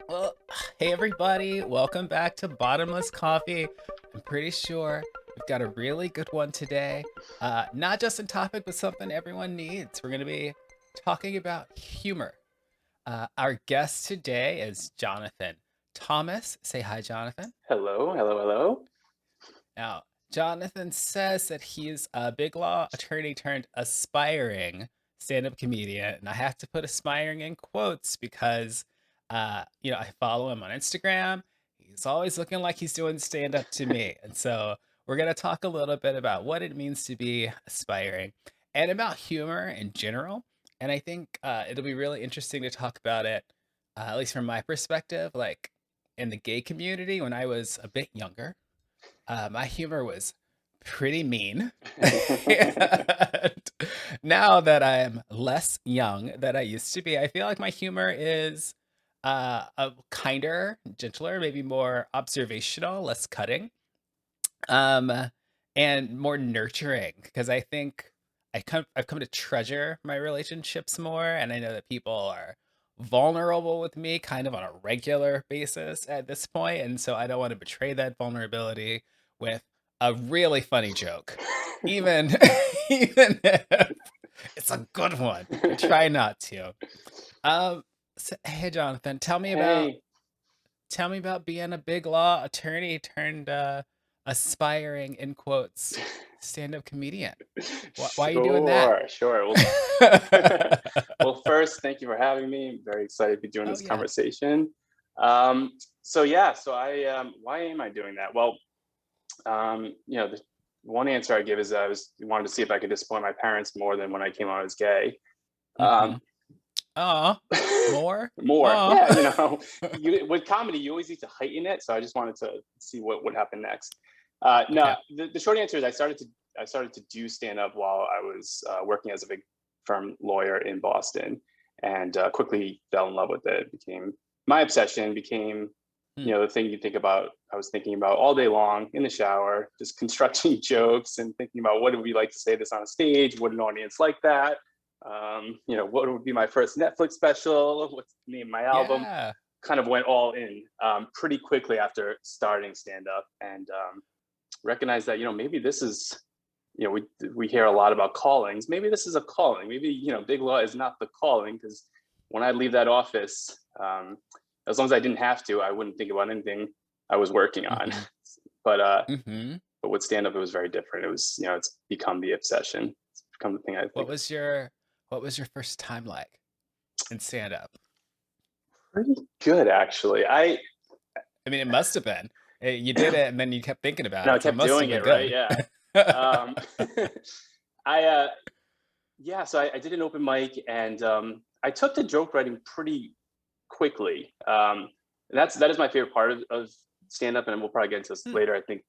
Well, hey everybody, welcome back to Bottomless Coffee. I'm pretty sure we've got a really good one today. Not just in topic, but something everyone needs. We're going to be talking about humor. Our guest today is Jonathan Thomas. Say hi, Jonathan. Hello, hello, hello. Now, Jonathan says that he's a big law attorney turned aspiring stand-up comedian, and I have to put aspiring in quotes because, I follow him on Instagram. He's always looking like he's doing stand-up to me, and so we're gonna talk a little bit about what it means to be aspiring and about humor in general. And I think it'll be really interesting to talk about it, at least from my perspective, like in the gay community when I was a bit younger. My humor was pretty mean. And now that I'm less young than I used to be, I feel like my humor is a kinder, gentler, maybe more observational, less cutting, um, and more nurturing. Because I think I've come to treasure my relationships more, and I know that people are vulnerable with me kind of on a regular basis at this point, and so I don't want to betray that vulnerability with a really funny joke, even even if it's a good one. I try not to. Hey Jonathan, Hey, tell me about being a big law attorney turned aspiring in quotes stand-up comedian. Why are you doing that? sure, sure. Well, first, thank you for having me. I'm very excited to be doing Oh this yeah. conversation. Why am I doing that? Well, the one answer I give is I wanted to see if I could disappoint my parents more than when I came out as gay. Mm-hmm. Um, Aw, more? More, Aw. yeah. With comedy, you always need to heighten it. So I just wanted to see what would happen next. No, Okay. the short answer is I started to do stand up while I was working as a big firm lawyer in Boston, and quickly fell in love with it. It became my obsession. Became Hmm. the thing you think about. I was thinking about all day long in the shower, just constructing jokes and thinking about what would we like to say this on a stage. Would an audience like that? What would be my first Netflix special? What's the name of my album? Yeah. Kind of went all in pretty quickly after starting stand up, and recognized that maybe this is we hear a lot about callings. Maybe this is a calling. Maybe big law is not the calling, because when I leave that office, as long as I didn't have to, I wouldn't think about anything I was working on. Mm-hmm. but uh, Mm-hmm. but with stand up, it was very different. It was it's become the obsession. It's become the thing I What think was your what was your first time like in stand-up? pretty good, actually. I mean, it must have been. You did it and then you kept thinking about No, I it, so it kept must have doing been it, right? good. Yeah. Um, I yeah, so I did an open mic, and I took to joke writing pretty quickly. And that is my favorite part of stand up, and we'll probably get into this Hmm. later. I think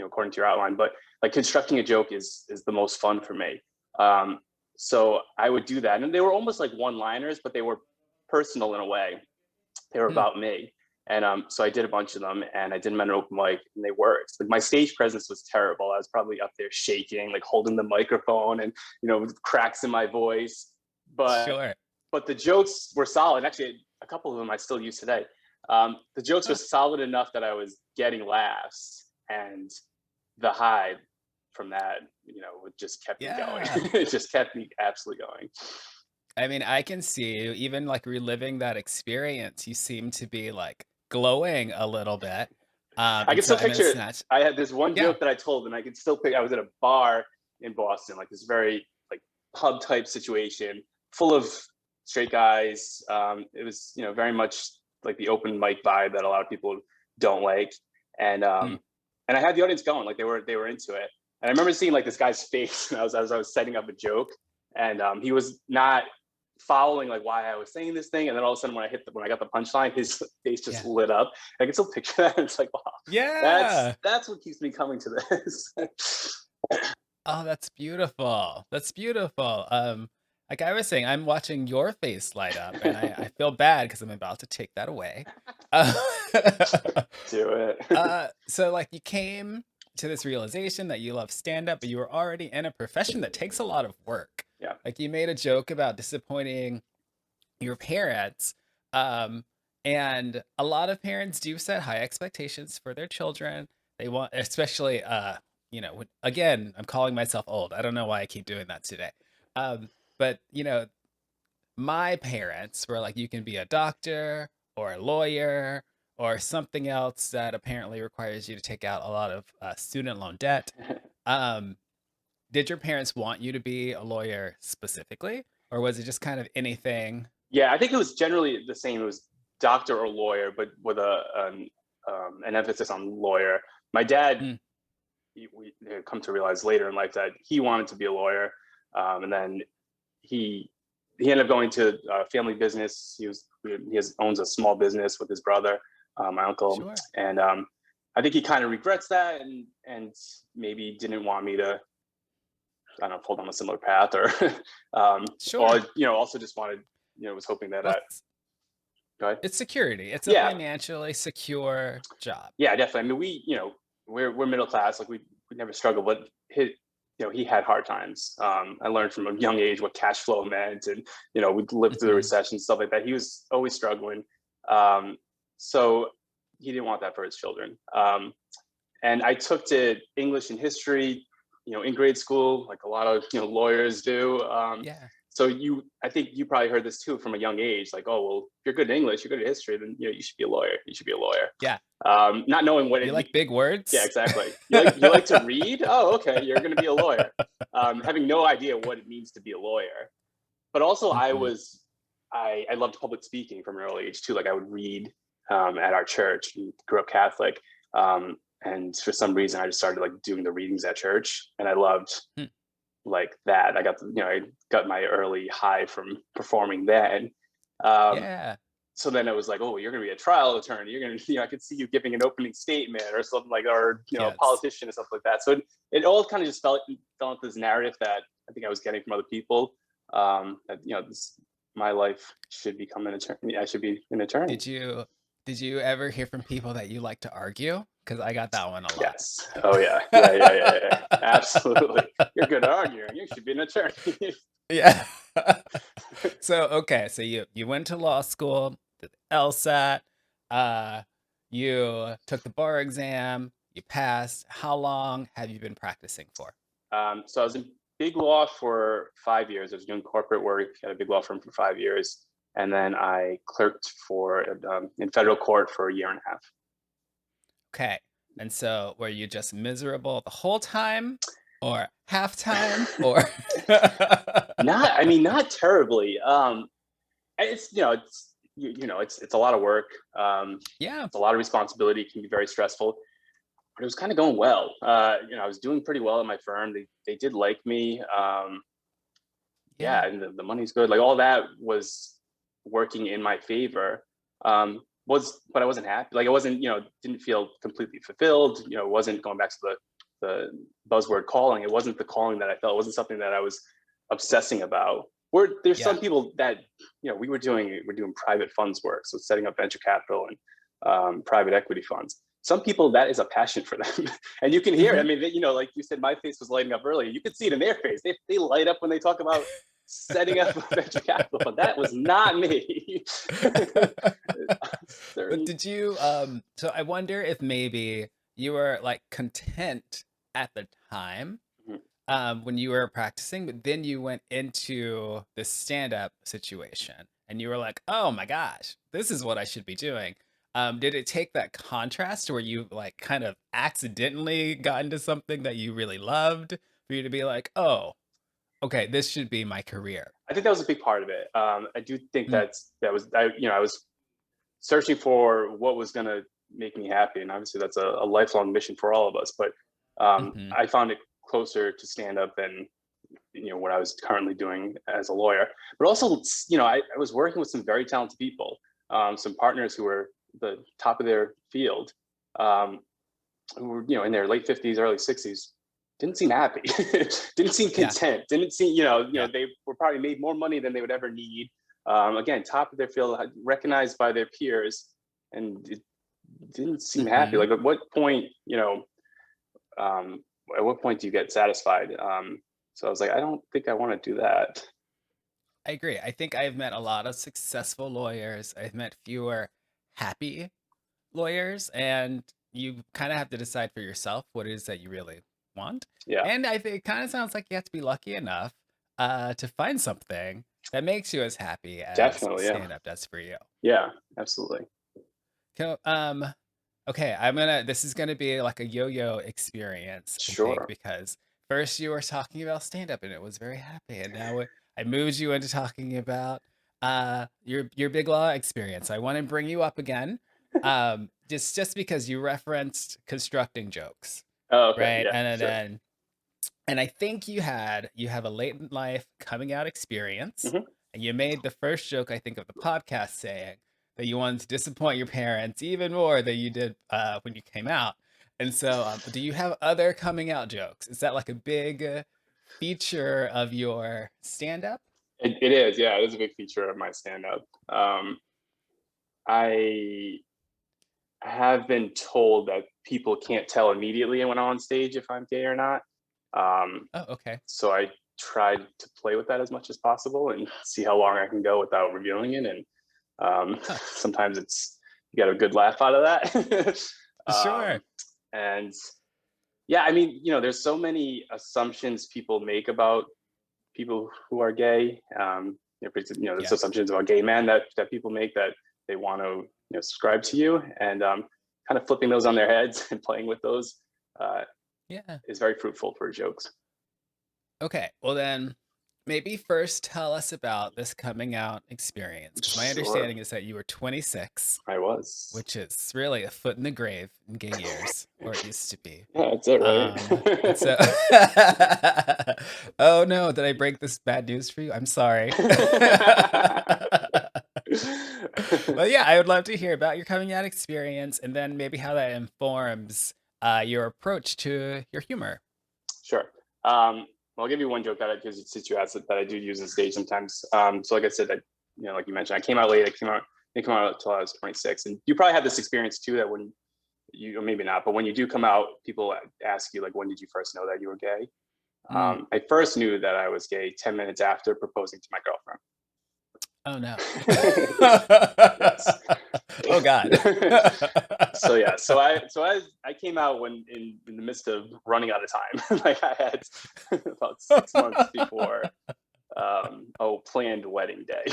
according to your outline, but like constructing a joke is the most fun for me. Um, so I would do that, and they were almost like one liners, but they were personal in a way. They were Hmm. about me. And so I did a bunch of them, and I did them at an open mic, and they worked. Like, my stage presence was terrible. I was probably up there shaking, like holding the microphone, and with cracks in my voice. But Sure. but the jokes were solid. Actually, a couple of them I still use today. The jokes were Huh. solid enough that I was getting laughs, and the high from that, it just kept me going. Yeah. It just kept me absolutely going. I mean, I can see you even like reliving that experience. You seem to be like glowing a little bit. I And can so still I'm gonna picture it. snatch. I had this one Yeah. joke that I told, and I could still pick. I was at a bar in Boston, like this very like pub type situation, full of straight guys. It was very much like the open mic vibe that a lot of people don't like, and Hmm. um, and I had the audience going, like they were into it. And I remember seeing like this guy's face as I was setting up a joke, and he was not following like why I was saying this thing. And then all of a sudden, when I got the punchline, his face just Yeah. lit up. I can still picture that. It's like, wow, that's Yeah. that's what keeps me coming to this. Oh, that's beautiful. That's beautiful. Like I was saying, I'm watching your face light up, and I feel bad because I'm about to take that away. Uh, Do it. so like you came to this realization that you love stand up, but you were already in a profession that takes a lot of work. Yeah. Like you made a joke about disappointing your parents. Um, And a lot of parents do set high expectations for their children. They want, especially, again, I'm calling myself old. I don't know why I keep doing that today. Um, but, my parents were like, you can be a doctor or a lawyer or something else that apparently requires you to take out a lot of student loan debt. Um, did your parents want you to be a lawyer specifically, or was it just kind of anything? Yeah, I think it was generally the same. It was doctor or lawyer, but with an emphasis on lawyer. My dad, Mm, we had come to realize later in life that he wanted to be a lawyer, and then he he ended up going to family business. Owns a small business with his brother, my uncle, sure, and I think he kind of regrets that, and maybe didn't want me to, I don't know, fall down a similar path, or or sure. also just wanted, was hoping that Well, I go ahead. it's security. It's a Yeah, financially secure job. yeah, definitely. I mean, we're middle class, like we never struggled, but he had hard times. I learned from a young age what cash flow meant, and we lived through the Hmm. recession, stuff like that. He was always struggling, um, so he didn't want that for his children. And I took to English and history, in grade school, like a lot of lawyers do. Yeah, So I think you probably heard this too from a young age, like, oh well, if you're good at English, you're good at history, then you should be a lawyer. You should be a lawyer. yeah. Not knowing what You it like means. big Yeah, words? exactly. You like to read? Oh, okay, you're going to be a lawyer. Having no idea what it means to be a lawyer. But also, Hmm. I loved public speaking from an early age too. Like I would read at our church. We grew up Catholic, and for some reason, I just started like doing the readings at church, and I loved like that. I got my early high from performing then. Um, Yeah. so then it was like, oh, you're going to be a trial attorney. You're going to, I could see you giving an opening statement or something like, or a Yes. politician and stuff like that. So it all kind of just fell into this narrative that I think I was getting from other people. That my life should become an attorney. I should be an attorney. Did you did you ever hear from people that you like to argue? Because I got that one a lot. Yes. Oh yeah. Yeah. Yeah. Yeah. Yeah. Absolutely. You're good at arguing. You should be an attorney. Yeah. So okay, so you went to law school, did the LSAT, uh, you took the bar exam, you passed. How long have you been practicing for? So I was in big law for 5 years. I was doing corporate work at a big law firm for 5 years, and then I clerked for in federal court for a year and a half. Okay. And so were you just miserable the whole time or half time or I mean, not terribly. It's a lot of work. Yeah. It's a lot of responsibility. It can be very stressful, but it was kind of going well. I was doing pretty well at my firm. They did like me. Yeah. Yeah, and the money's good. Like all that was working in my favor. But I wasn't happy. Like I wasn't, didn't feel completely fulfilled. It wasn't going back to the buzzword calling. It wasn't the calling that I felt. It wasn't something that I was obsessing about. There's Yeah. some people that we're doing private funds work, so setting up venture capital and private equity funds. Some people that is a passion for them, and you can hear it. I Mhm. mean, like you said, my face was lighting up earlier. You could see it in their face. They light up when they talk about setting up a venture capital fund. That was not me. But Certain. did you so I wonder if maybe you were like content at the time when you were practicing, but then you went into the stand-up situation and you were like, "Oh my gosh, this is what I should be doing." Did it take that contrast where you like kind of accidentally got into something that you really loved for you to be like, "Oh, okay, this should be my career." I think that was a big part of it. I do think Mm, I was searching for what was going to make me happy, and obviously that's a lifelong mission for all of us. But mhm. I found it closer to stand up than what I was currently doing as a lawyer. But also, I was working with some very talented people, some partners who were the top of their field, um, who were in their late 50s, early 60s. Didn't seem happy. Didn't seem Yeah. content. Didn't seem Yeah. they were probably made more money than they would ever need. Again, top of their field, recognized by their peers, and it didn't seem happy. Mhm. Like um, at what point do you get satisfied? So I was like, I don't think I want to do that. I agree. I think I've met a lot of successful lawyers. I've met fewer happy lawyers, and you kind of have to decide for yourself what it is that you really want. Yeah, And I think it kind of sounds like you have to be lucky enough to find something that makes you as happy as definitely. Yeah, stand up does for you. yeah, absolutely. So, okay, this is gonna be like a yo-yo experience, I think, Sure. because first you were talking about stand-up and it was very happy, and now I moved you into talking about your big law experience. I want to bring you up again, just because you referenced constructing jokes, Oh, okay. right? Yeah, sure. And I think you have a late in life coming out experience, Hmm. and you made the first joke I think of the podcast saying that you wanted to disappoint your parents even more than you did when you came out. And so, do you have other coming out jokes? Is that like a big feature of your stand up? It is. Yeah, it is a big feature of my stand-up. I have been told that people can't tell immediately when I'm on stage if I'm gay or not. Um, Oh, okay. so I tried to play with that as much as possible and see how long I can go without revealing it. And Huh. sometimes it's you get a good laugh out of that. Sure. And yeah, I mean, there's so many assumptions people make about people who are gay. There's Yeah. assumptions about gay men that people make that they want to subscribe to you, and kind of flipping those on their heads and playing with those uh, Yeah. is very fruitful for jokes. Okay. Well, then maybe first tell us about this coming out experience, because my Sure, understanding is that you were 26, I was. which is really a foot in the grave in gay years, or it used to be. Yeah, that's it, And right? so, oh no, did I break this bad news for you? I'm sorry. Well, yeah, I would love to hear about your coming out experience and then maybe how that informs your approach to your humor. Sure. I'll give you one joke that I because it's situates that I do use on stage sometimes. So like I said, like you mentioned, I came out late. I came out until I was 26, and you probably have this experience too. That when you, or maybe not, but when you do come out, people ask you like, when did you first know that you were gay? Mm. I first knew that I was gay 10 minutes after proposing to my Oh no. girlfriend. Oh God. Yes. So yeah, so I came out when in the midst of running out of time. Like I had about 6 months before planned wedding day.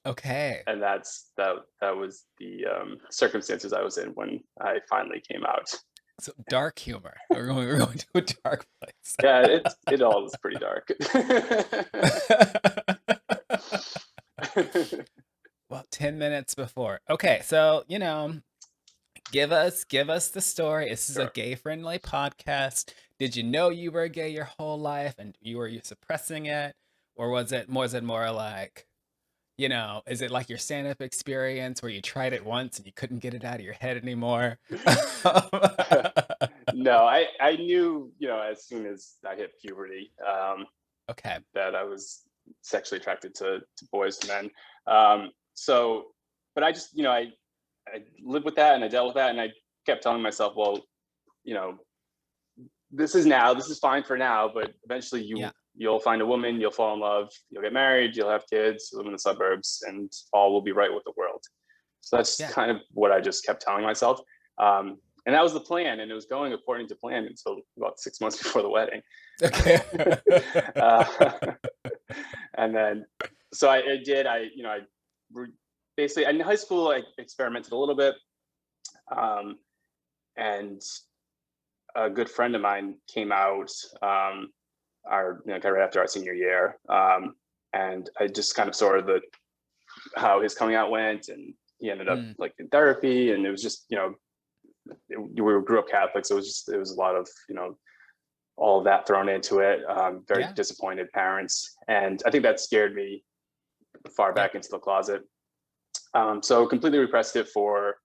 Okay. And that was the circumstances I was in when I finally came out. So dark humor. We're going to a dark Yeah, it all was pretty dark. place. Well, 10 minutes before. Okay, so, give us the story. This is a Sure. gay friendly podcast. Did you know you were gay your whole life and you suppressing it? Or was it more like, is it like your stand-up experience where you tried it once and you couldn't get it out of your head anymore? No, I knew, as soon as I hit puberty, Okay. that I was sexually attracted to boys and men. So, but I just, I lived with that and I dealt with that, and I kept telling myself, well, you know, this is fine for now, but eventually Yeah. you'll find a woman, you'll fall in love, you'll get married, you'll have kids, you'll live in the suburbs, and all will be right with the world. So that's Yeah. kind of what I just kept telling myself. And that was the plan, and it was going according to plan until about 6 months before the wedding. Okay. uh, and then, so I did. Basically in high school I experimented a little bit, um, and a good friend of mine came out kind of right after our senior year, and I just kind of saw how his coming out went, and he ended up Mm, like in therapy, and it was just we grew up Catholic, so it was a lot of all of that thrown into it. Very yeah. disappointed parents, and I think that scared me far Yeah. back into the closet. So completely repressed it for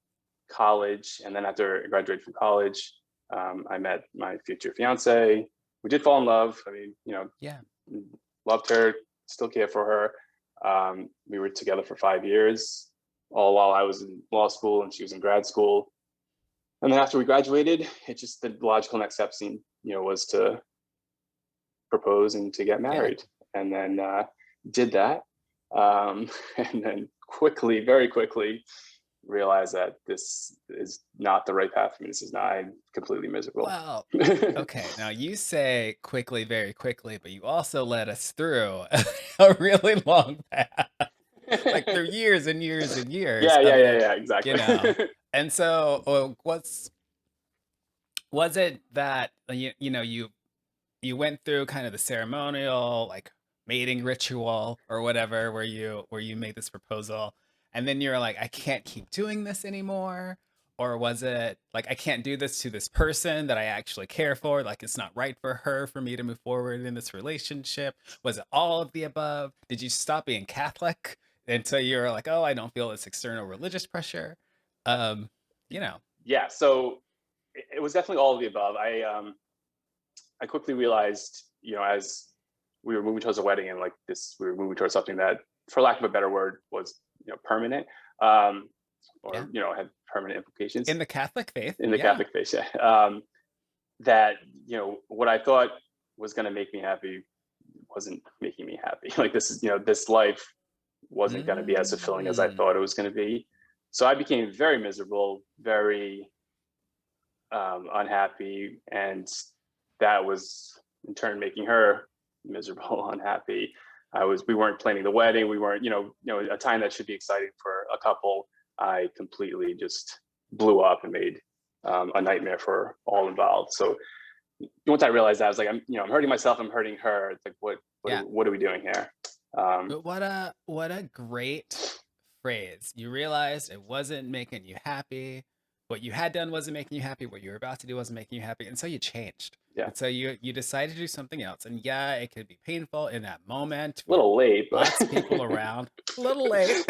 college, and then after I graduated from college, I met my future fiance. We did fall in love. I mean, Yeah. loved her, still care for her. We were together for 5 years, all while I was in law school and she was in grad school. And then after we graduated, it just the logical next step seemed, was to propose and to get Yeah. married. And then did that. And then quickly, very quickly, realize that this is not the right path for me. This is not. I'm completely miserable. Well, okay. Now you say quickly, very quickly, but you also led us through a really long path, like through years and years and years Yeah, of yeah, yeah, it, yeah. you Exactly. know. And so, was it that you went through kind of the ceremonial like mating ritual or whatever where you made this proposal and then you're like I can't keep doing this anymore, or was it like I can't do this to this person that I actually care for, like it's not right for her for me to move forward in this relationship? Was it all of the above? Did you stop being Catholic until you were like, oh, I don't feel this external religious pressure? um you know Yeah. So it was definitely all of the above. I quickly realized, as we were moving towards a wedding and like this, we were moving towards something that, for lack of a better word, was permanent, yeah, or had permanent implications in the Catholic faith, in the yeah. Catholic faith. Yeah. That what I thought was going to make me happy wasn't making me happy. Like this life wasn't going to be as fulfilling as I Mm. thought it was going to be. So I became very miserable, very unhappy, and that was in turn making her miserable, unhappy. We weren't planning the wedding. We weren't, a time that should be exciting for a couple. I completely just blew up and made a nightmare for all involved. So once I realized that, I was like, I'm hurting myself. I'm hurting her. It's like, Yeah. what are we doing here? Um, But what a great phrase. You realized it wasn't making you happy. What you had done wasn't making you happy. What you were about to do wasn't making you happy. And so you changed. yeah, And so you decided to do something else. And yeah, it could be painful in that moment a with little late, but lots of people around. A little late.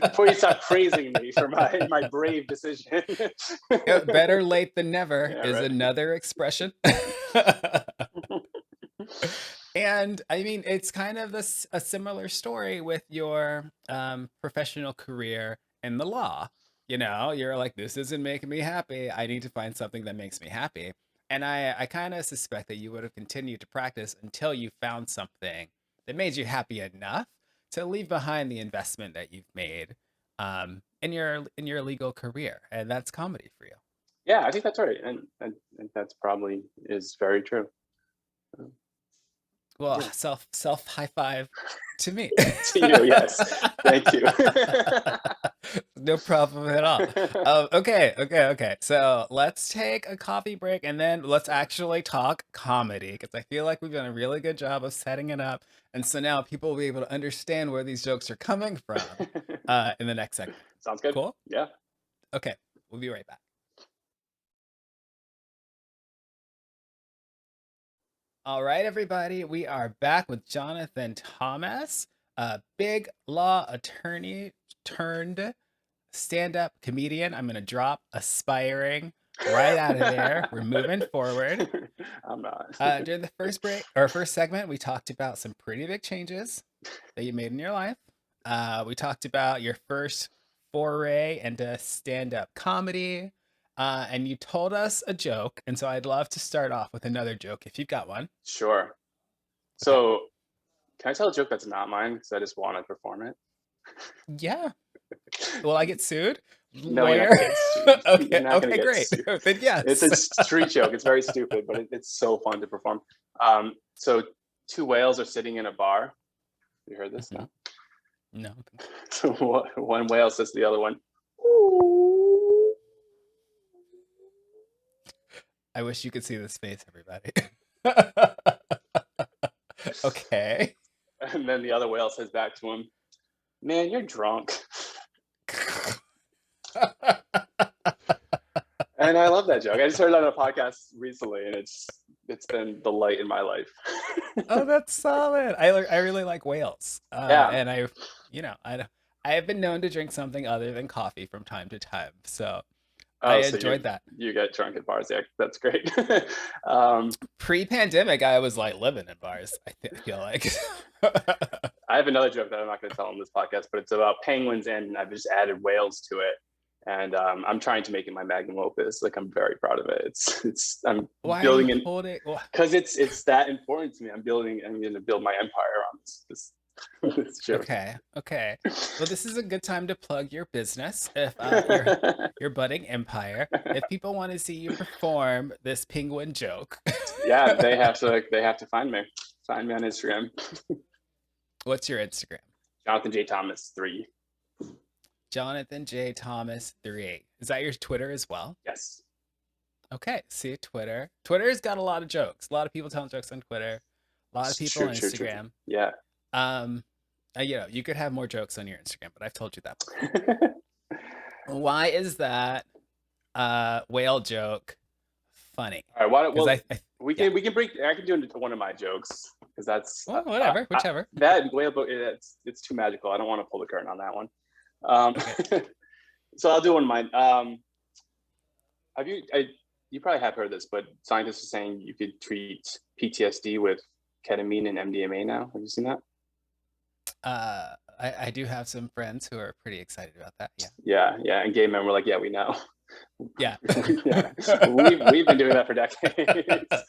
before you start praising me for my brave decision. Better late than never Yeah, is right. another expression. And I mean, it's kind of a similar story with your professional career in the law. You're like, this isn't making me happy. I need to find something that makes me happy. And I kind of suspect that you would have continued to practice until you found something that made you happy enough to leave behind the investment that you've made in your legal career, and that's comedy for you. Yeah, I think that's right, and that's probably is very true. Well, Yeah, self high five to me. to you, yes, thank you. No problem at all. Okay. So let's take a coffee break and then let's actually talk comedy because I feel like we've done a really good job of setting it up, and so now people will be able to understand where these jokes are coming from in the next segment. Sounds good. Cool. Yeah. Okay, we'll be right back. All right, everybody, we are back with Jonathan Thomas, a big law attorney turned stand-up comedian. I'm gonna drop aspiring right out of there. We're moving forward. I'm not. During the first break or first segment, we talked about some pretty big changes that you made in your life. We talked about your first foray into stand-up comedy, and you told us a joke. And so I'd love to start off with another joke if you've got one. Sure. Okay. So, can I tell a joke that's not mine because I just want to perform it? Yeah. Will I get sued? No, you're not Lawyer? gonna get sued. You're Okay. not gonna Okay. get Great. sued. Then It's yes. a street joke. It's very stupid, but it's so fun to perform. So two whales are sitting in a bar. You heard this? Mhm. No. No. So one whale says to the other one, "Ooh." I wish you could see this face, everybody. Okay. And then the other whale says back to him, "Man, you're drunk." And I love that joke. I just heard it on a podcast recently, and it's been the light in my life. Oh, that's solid. I really like whales. Yeah. And I have been known to drink something other than coffee from time to time. So I Oh, so enjoyed that. you get drunk at bars. Yeah, that's great. um, Pre-pandemic, I was like living in bars, I feel like. I have another joke that I'm not going to tell on this podcast, but it's about penguins, and I've just added whales to it. And I'm trying to make it my magnum opus. Like, I'm very proud of it. I'm Why are you building it holding? because it's that important to me. I'm going to build my empire around this This joke. Okay. Okay. Well, this is a good time to plug your business. If your budding empire, if people want to see you perform this penguin joke, Yeah, they have to find me on Instagram. what's your Instagram? Jonathan J Thomas 3. Jonathan J. Thomas 3. Is that your Twitter as well? Yes. Okay. See Twitter. Twitter's got a lot of jokes. A lot of people telling jokes on Twitter. A lot of people True, on true, true, true. Instagram. Yeah. Um, you could have more jokes on your Instagram, but I've told you that before. Why is that whale joke funny? All right. Why, Because well, yeah. we can break. I can do it into one of my jokes because that's Well, whatever, whichever. that whale book. It's too magical. I don't want to pull the curtain on that one. Okay. So I'll do one of mine. Have you? You probably have heard this, but scientists are saying you could treat PTSD with ketamine and MDMA now. Have you seen that? I do have some friends who are pretty excited about that. Yeah. Yeah, yeah. And gay men were like, "Yeah, we know." Yeah. Yeah, we've been doing that for decades.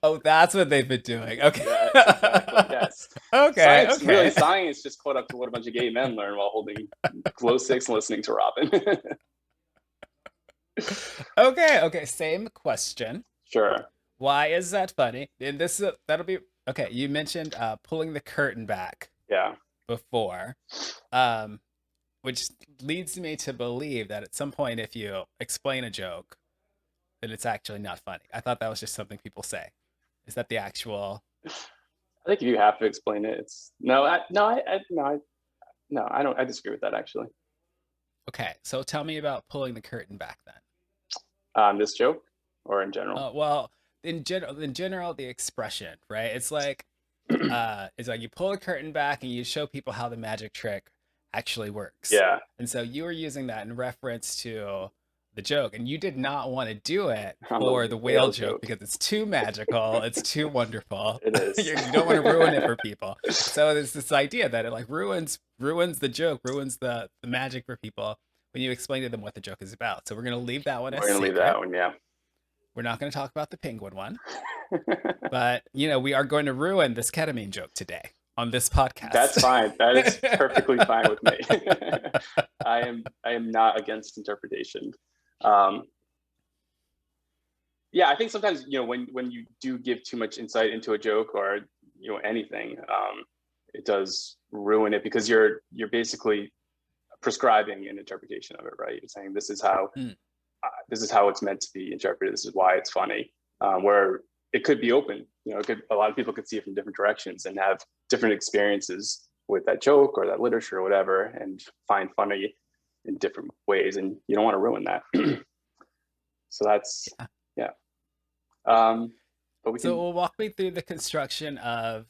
Oh, that's what they've been doing. Okay. Yes, exactly. Yes. Okay. Really, Okay. science just caught up to what a bunch of gay men learn while holding glow sticks and listening to Robin. Okay. Okay. Same question. Sure. Why is that funny? And that'll be okay. You mentioned pulling the curtain back Yeah. before, um, which leads me to believe that at some point, if you explain a joke, then it's actually not funny. I thought that was just something people say. Is that the actual? I think if you have to explain it, it's no, no, I don't. I disagree with that actually. Okay, so tell me about pulling the curtain back then. This joke or in general? Well, in general, the expression, right? It's like you pull the curtain back and you show people how the magic trick actually works. Yeah. And so you were using that in reference to the joke, and you did not want to do it On for the the whale whale joke joke. because it's too magical, it's too wonderful. It is. You don't want to ruin it for people. So there's this idea that it like ruins the joke, ruins the magic for people when you explain to them what the joke is about. So we're gonna leave that one We're as gonna leave that secret. one. Yeah. We're not going to talk about the penguin one, but we are going to ruin this ketamine joke today on this That's podcast. fine. That is perfectly fine with me. I am not against interpretation. Yeah, I think sometimes when you do give too much insight into a joke or anything, it does ruin it because you're basically prescribing an interpretation of it, right? You're saying this is how Mm. this is how it's meant to be interpreted. This is why it's funny. Where it could be open, a lot of people could see it from different directions and have different experiences with that joke or that literature or whatever, and find funny in different ways. And you don't want to ruin that. So that's yeah. But we So can. we'll walk me through the construction of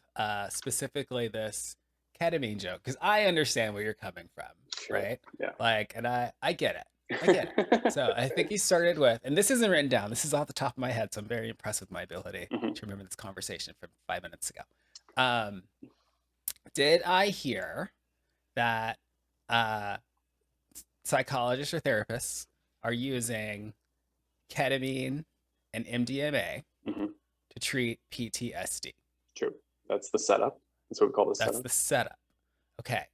specifically this ketamine joke because I understand where you're coming from, Sure. right? Yeah. Like, and I get it. I get it. So I think you started with, and this isn't written down. This is off the top of my head, so I'm very impressed with my ability Mhm. to remember this conversation from 5 minutes ago. Um, did I hear that uh, psychologists or therapists are using ketamine and MDMA Mhm. to treat PTSD? True. That's the setup. That's what we call the That's setup. the setup. Okay.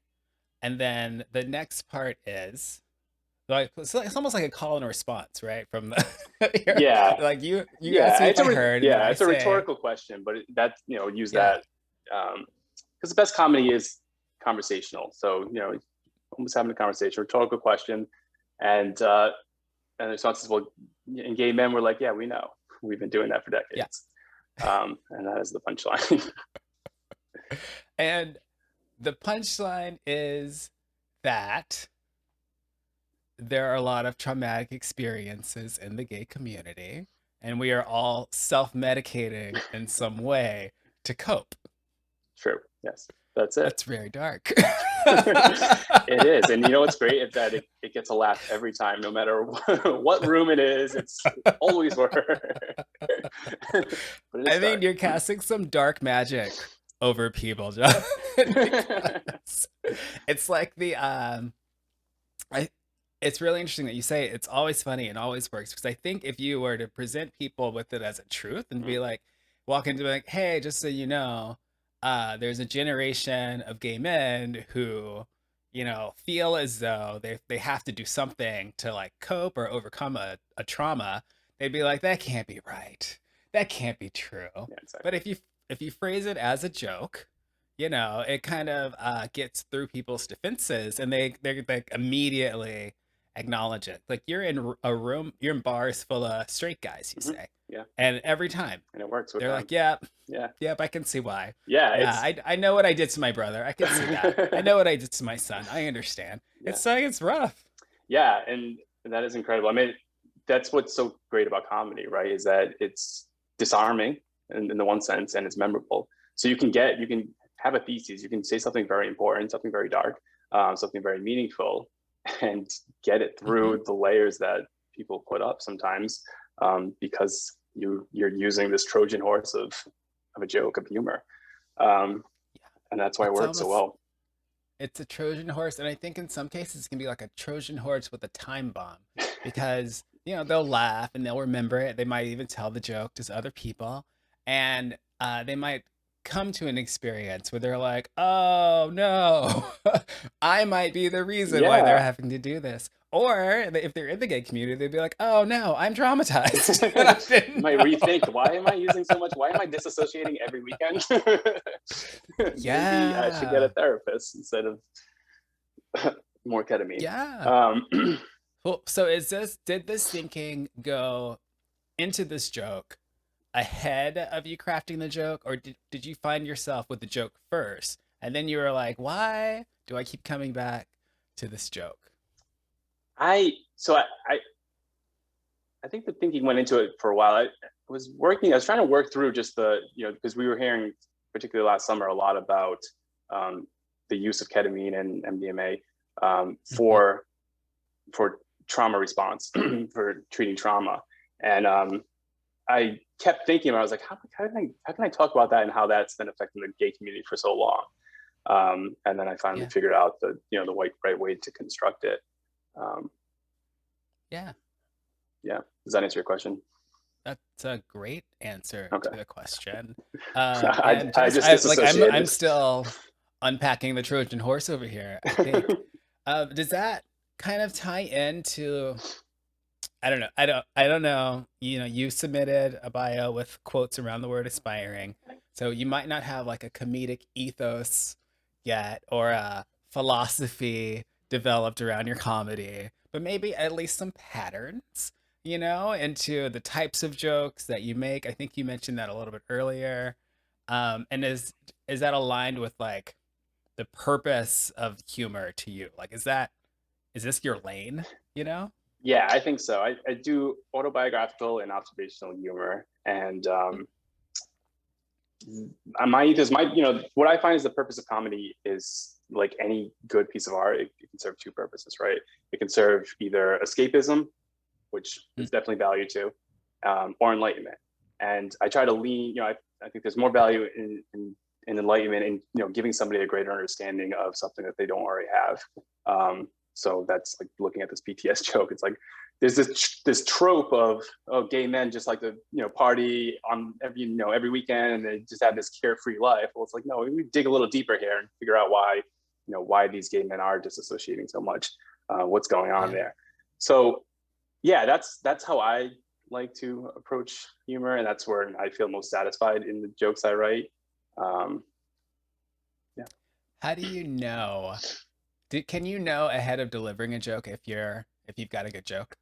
And then the next part is like it's almost like a call and response, right? From the Yeah. like you ask Yeah. me if I heard, and then I It's a say, rhetorical question, but use yeah, that because the best comedy is conversational. So almost having a conversation, rhetorical question, and the response is, well, and gay men were like, yeah, we know, we've been doing that for yeah. decades, and that is the punchline. And the punchline is that there are a lot of traumatic experiences in the gay community, and we are all self-medicating in some way to cope. True. Yes, that's it. That's very dark. It is, and what's great is that it gets a laugh every time, no matter what room it is. It's always work. But it is I mean, dark. you're casting some dark magic over people, John. Because it's like I it's really interesting that you say it's always funny and always works because I think if you were to present people with it as a truth and be like walk into like, hey, just so you know, there's a generation of gay men who, feel as though they have to do something to like cope or overcome a trauma. They'd be like, that can't be right. That can't be true. Yeah, But exactly. if you phrase it as a joke, it kind of gets through people's defenses, and they like immediately acknowledge it. Like you're in bars full of straight guys, you Hmm. say, Yeah, and every time and it works with they're them. like, "Yeah, Yeah, yep, I can see why. yeah, Yeah, it's I know what I did to my brother. I can see that. I know what I did to my son. I understand. yeah, It's rough." yeah, and that is incredible. I mean, that's what's so great about comedy, right? Is that it's disarming in the one sense, and it's memorable. So you can have a thesis, you can say something very important, something very dark, something very meaningful, and get it Hmm. through the layers that people put up sometimes, because you're using this Trojan horse of a joke of humor, um, Yeah, and that's why it it's works so almost well. it's a Trojan horse, and I think in some cases it can be like a Trojan horse with a time bomb, because they'll laugh and they'll remember it. They might even tell the joke to other people, and they might come to an experience where they're like, "Oh no, I might be the reason why they're Yeah. having to do this." Or if they're in the gay community, they'd be like, "Oh no, I'm traumatized, and I You didn't might know." rethink, why am I using so much? Why am I disassociating every weekend? Maybe I should get a Yeah, therapist instead of more ketamine. yeah. Um, Well, so did this thinking go into this joke ahead of you crafting the joke, or did you find yourself with the joke first and then you were like, why do I keep coming back to this joke? so I think the thinking went into it for a while. I was trying to work through just because we were hearing, particularly last summer, a lot about um, the use of ketamine and MDMA, Hmm. for trauma response, for treating trauma. And I kept thinking, I was like, how can I talk about that and how that's been affecting the gay community for so long? And then I finally Yeah, figured out the right way to construct it. Um, yeah. yeah. Does that answer your question? That's a great answer Okay. to the question. I, And I just just I'm disassociated. still unpacking the Trojan horse over here, I think. Does that kind of tie into, I don't know. I don't know. You submitted a bio with quotes around the word aspiring. So you might not have like a comedic ethos yet, or a philosophy developed around your comedy, but maybe at least some patterns, into the types of jokes that you make. I think you mentioned that a little bit earlier. And is that aligned with like the purpose of humor to you? Like, is this your lane, you know? Yeah, I think so. I do autobiographical and observational humor, and my ethos, what I find is the purpose of comedy is like any good piece of art. It can serve two purposes, right? It can serve either escapism, which is definitely value to, or enlightenment. And I try to lean, I think there's more value in enlightenment and giving somebody a greater understanding of something that they don't already have. So that's like looking at this BTS joke. It's like there's this trope of gay men just like to party on every weekend, and they just have this carefree life. Well, it's like, no, we dig a little deeper here and figure out why these gay men are disassociating so much, what's going on Yeah. there. So yeah, that's how I like to approach humor, and that's where I feel most satisfied in the jokes I write. Um, yeah, How do you know? Can you know ahead of delivering a joke if you've got a good joke?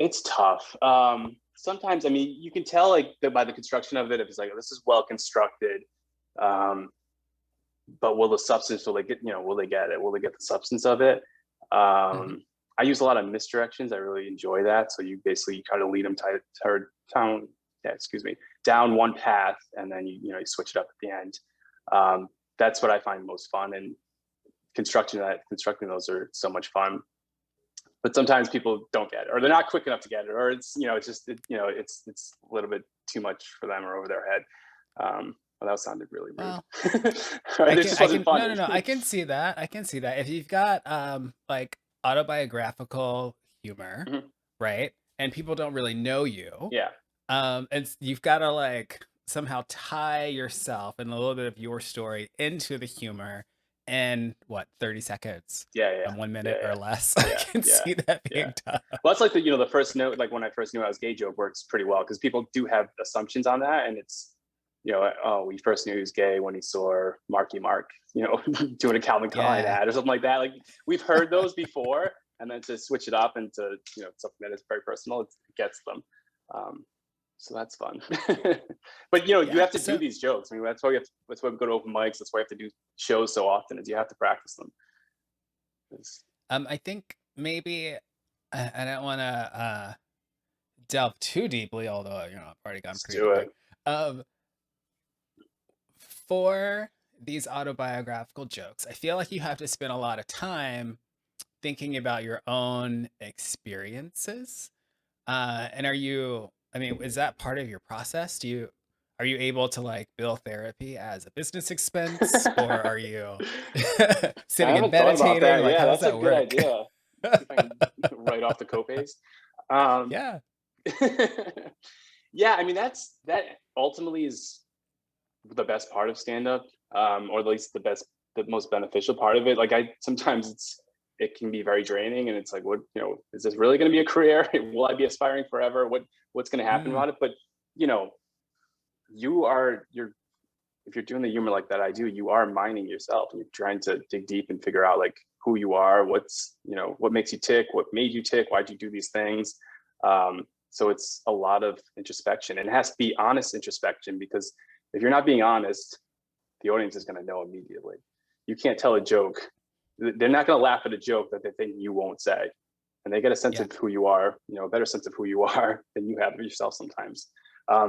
it's tough. Sometimes, I mean, you can tell like by the construction of it if it's like, oh, this is well constructed, um, but will the substance, will they get, will they get it? Will they get the substance of it? Hmm. I use a lot of misdirections. I really enjoy that. So you basically try to lead them down, yeah, excuse me, down one path, and then you switch it up at the end. That's what I find most fun, and constructing those are so much fun. But sometimes people don't get it, or they're not quick enough to get it, or it's just it's a little bit too much for them or over their head. Well, that sounded really rude. Well, Right? This just I wasn't can no, no, funny. no. I can see that. I can see that. If you've got like autobiographical humor, Mhm. right? And people don't really know you, Yeah. and you've got to like somehow tie yourself and a little bit of your story into the humor in what, 30 seconds, Yeah, yeah, 1 minute yeah, or less. I yeah, can yeah, see that yeah. being tough. Well, that's like the first note, like when I first knew I was gay joke works pretty well because people do have assumptions on that, and it's oh, we first knew he was gay when he saw Marky Mark, doing a Calvin Klein Yeah. ad or something like that. Like we've heard those before, and then to switch it up into something that is very personal, it gets them. Um, so that's fun. But you Yeah. have to do these jokes. I mean, that's why we go to open mics. That's why you have to do shows so often, is you have to practice them. I think maybe I don't want to delve too deeply, although I've already gone Let's pretty do deep there. it. Um, for these autobiographical jokes, I feel like you have to spend a lot of time thinking about your own experiences. And I mean, is that part of your process? Are you able to like bill therapy as a business expense, or are you I sitting and haven't thought about meditating? that. Like, Yeah, how does that's a that good work? idea. See if I can write off the copays. Um, Yeah. yeah, I mean that ultimately is the best part of stand up, or at least the most beneficial part of it. Like I sometimes it can be very draining, and it's like, what is this really going to be a career? Will I be aspiring forever? What's going to happen Mm, about it? But you know, you're if you're doing the humor like that I do, you are mining yourself and you're trying to dig deep and figure out like who you are, what makes you tick, what made you tick, why'd you do these things. So it's a lot of introspection, and it has to be honest introspection, because if you're not being honest, the audience is going to know immediately. You can't tell a joke. They're not going to laugh at a joke that they think you won't say, and they get a sense yeah. of who you are, a better sense of who you are than you have of yourself sometimes.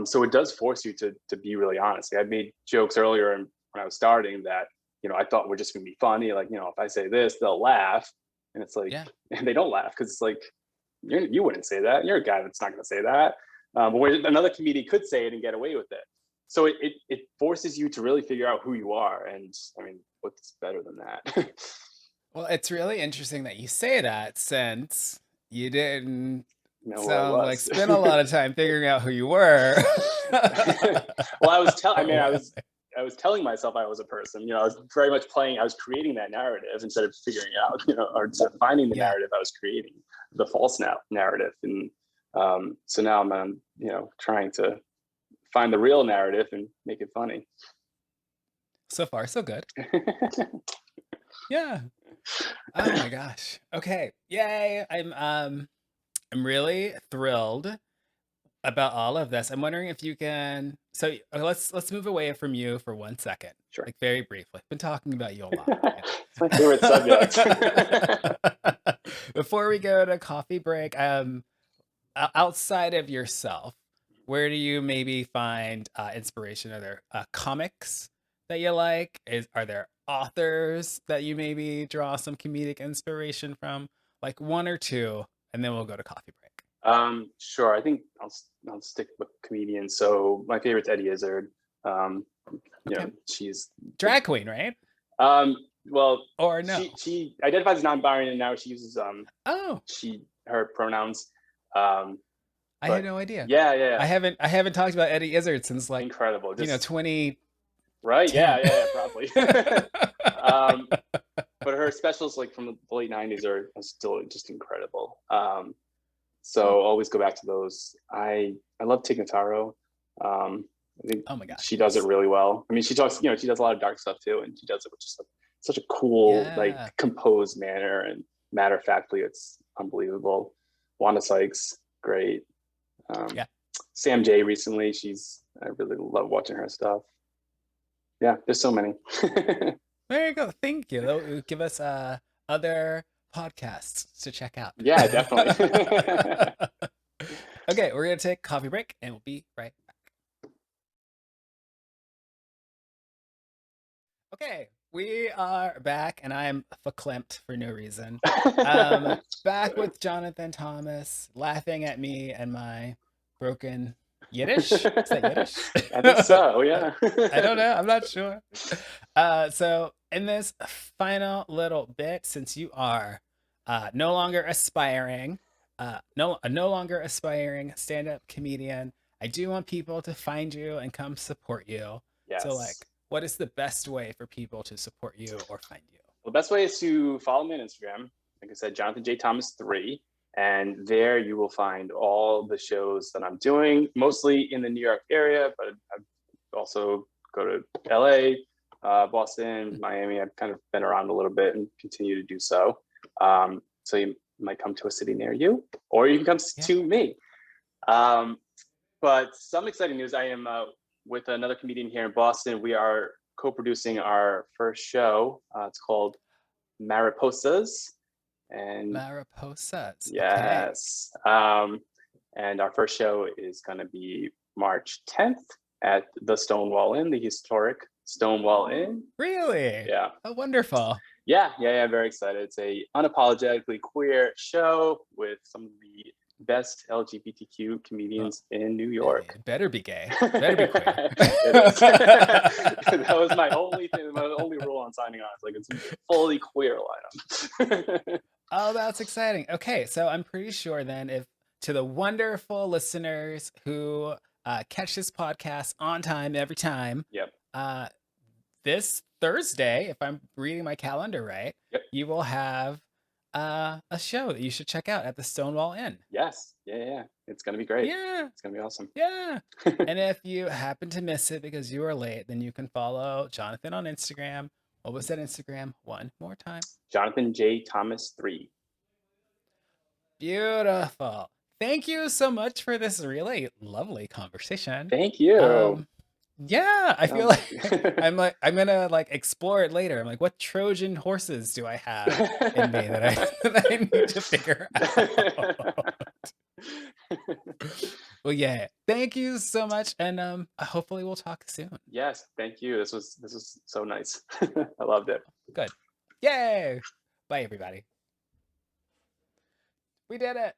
So it does force you to be really honest. Like I made jokes earlier when I was starting that I thought were just going to be funny. Like if I say this, they'll laugh, and it's like, Yeah. and they don't laugh because it's like you wouldn't say that. You're a guy that's not going to say that. But when another comedian could say it and get away with it. So it forces you to really figure out who you are, and I mean, what's better than that? Well, it's really interesting that you say that, since you didn't Know who I sound like was. spend a lot of time figuring out who you were. Well, I Well, was telling myself I was a person. I was very much playing. I was creating that narrative instead of figuring out, or instead of finding the yeah. narrative. I was creating the false narrative, and so now I'm, trying to find the real narrative and make it funny. So far, so good. Yeah. Oh my gosh. Okay. Yay. I'm really thrilled about all of this. I'm wondering if you can, so let's move away from you for 1 second. Sure. Like very briefly. Been talking about you a lot, It's my favorite subject. Before we go to coffee break, outside of yourself, where do you maybe find inspiration? Are there comics that you like? Are there authors that you maybe draw some comedic inspiration from? Like one or two, and then we'll go to coffee break. Sure. I think I'll stick with comedians. So my favorite's Eddie Izzard. Um, Okay. she's Drag queen, right? um, well, Or no? she identifies as non-binary, and now she uses Oh, her pronouns. Um, I had but no idea. yeah, yeah, yeah. I haven't talked about Eddie Izzard since like, Incredible. Just 2010. right. Yeah, yeah, yeah, probably. um, but her specials like from the late '90s are still just incredible. Cool. So always go back to those. I love Tig Notaro. I think Oh my gosh, she does it yes. really well. I mean, she talks, she does a lot of dark stuff too, and she does it with just like such a cool, like Yeah. composed manner, and matter of factly, it's unbelievable. Wanda Sykes, great. Um, Yeah. Sam J recently, I really love watching her stuff. Yeah, there's so many. There you go. Thank you. That will give us other podcasts to check out. Yeah, definitely. Okay, we're gonna take a coffee break and we'll be right back. Okay, we are back, and I'm verklempt for no reason. Back with Jonathan Thomas, laughing at me and my broken Yiddish. Is that Yiddish? I think so. Yeah. I don't know. I'm not sure. So in this final little bit, since you are no longer aspiring, no longer aspiring stand-up comedian, I do want people to find you and come support you. So, Yes. like, what is the best way for people to support you or find you? Well, the best way is to follow me on Instagram. Like I said, Jonathan J. Thomas 3. And there you will find all the shows that I'm doing, mostly in the New York area, but I also go to LA, Boston, Miami. I've kind of been around a little bit and continue to do so. So you might come to a city near you, or you can come Yeah. to me. But some exciting news, I am with another comedian here in Boston. We are co-producing our first show. It's called Mariposas. And Mariposas. Okay. yes. And our first show is going to be March 10th at the Stonewall Inn, the historic Stonewall Inn. Really? Yeah. Oh, wonderful. Yeah. Very excited. It's a unapologetically queer show with some of the best LGBTQ Well, comedians in New York. it better be gay. Better be queer. It is. That was my only thing, my only rule on signing on. It's like it's a fully queer lineup. Oh, that's exciting. Okay, so I'm pretty sure then, if to the wonderful listeners who catch this podcast on time every time, Yep. uh, this Thursday, if I'm reading my calendar right, Yep. you will have a show that you should check out at the Stonewall Inn. Yes. Yeah. It's gonna be great. Yeah. It's gonna be awesome. Yeah. And if you happen to miss it because you were late, then you can follow Jonathan on Instagram. What was that Instagram? One more time. Jonathan J. Thomas 3. Beautiful. Thank you so much for this really lovely conversation. Thank you. Yeah, I feel like I'm gonna like explore it later. I'm like, what Trojan horses do I have in me that I need to figure out? Well, yeah. Thank you so much, and hopefully we'll talk soon. Yes, thank you. This was so nice. I loved it. Good. Yay! Bye, everybody. We did it.